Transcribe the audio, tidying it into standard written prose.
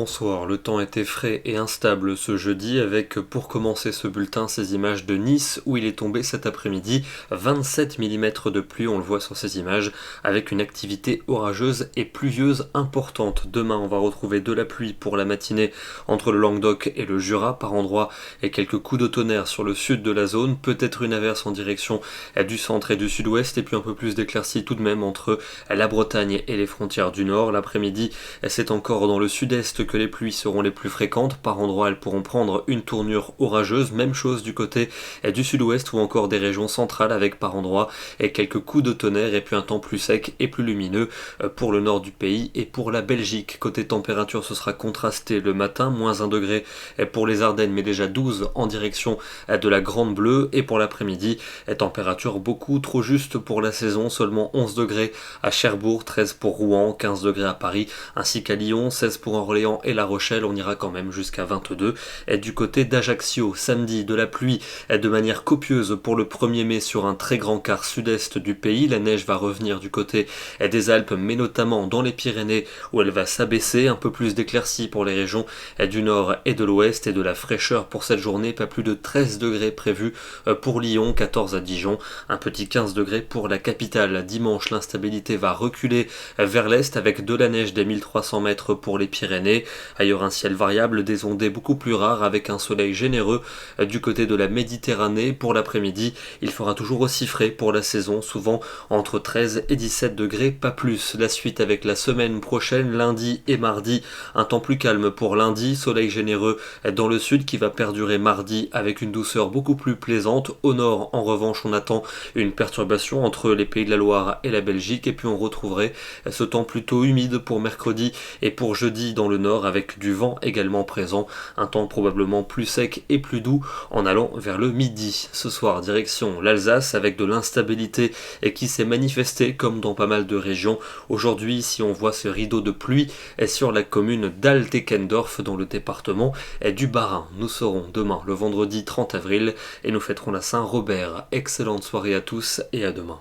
Bonsoir, le temps était frais et instable ce jeudi avec pour commencer ce bulletin ces images de Nice où il est tombé cet après-midi 27 mm de pluie, on le voit sur ces images, avec une activité orageuse et pluvieuse importante. Demain on va retrouver de la pluie pour la matinée entre le Languedoc et le Jura par endroits et quelques coups de tonnerre sur le sud de la zone, peut-être une averse en direction du centre et du sud-ouest et puis un peu plus d'éclaircies tout de même entre la Bretagne et les frontières du nord. L'après-midi c'est encore dans le sud-est que les pluies seront les plus fréquentes. Par endroits, elles pourront prendre une tournure orageuse. Même chose du côté du sud-ouest ou encore des régions centrales avec par endroits et quelques coups de tonnerre et puis un temps plus sec et plus lumineux pour le nord du pays et pour la Belgique. Côté température, ce sera contrasté le matin, moins 1 degré pour les Ardennes, mais déjà 12 en direction de la Grande Bleue. Et pour l'après-midi, température beaucoup trop juste pour la saison, seulement 11 degrés à Cherbourg, 13 pour Rouen, 15 degrés à Paris, ainsi qu'à Lyon, 16 pour Orléans et La Rochelle, on ira quand même jusqu'à 22. Et du côté d'Ajaccio, samedi, de la pluie de manière copieuse pour le 1er mai sur un très grand quart sud-est du pays. La neige va revenir du côté des Alpes, mais notamment dans les Pyrénées où elle va s'abaisser. Un peu plus d'éclaircies pour les régions du nord et de l'ouest et de la fraîcheur pour cette journée. Pas plus de 13 degrés prévus pour Lyon, 14 à Dijon, un petit 15 degrés pour la capitale. Dimanche, l'instabilité va reculer vers l'est avec de la neige des 1300 mètres pour les Pyrénées. Ailleurs, un ciel variable, des ondées beaucoup plus rares avec un soleil généreux du côté de la Méditerranée. Pour l'après-midi, il fera toujours aussi frais pour la saison, souvent entre 13 et 17 degrés, pas plus. La suite avec la semaine prochaine, lundi et mardi, un temps plus calme pour lundi, soleil généreux dans le sud qui va perdurer mardi avec une douceur beaucoup plus plaisante. Au nord, en revanche, on attend une perturbation entre les Pays de la Loire et la Belgique et puis on retrouverait ce temps plutôt humide pour mercredi et pour jeudi dans le nord avec du vent également présent, un temps probablement plus sec et plus doux en allant vers le midi. Ce soir, direction l'Alsace avec de l'instabilité et qui s'est manifestée comme dans pas mal de régions. Aujourd'hui, si on voit ce rideau de pluie est sur la commune d'Altekendorf dans le département du Bas-Rhin. Nous serons demain le vendredi 30 avril et nous fêterons la Saint-Robert. Excellente soirée à tous et à demain.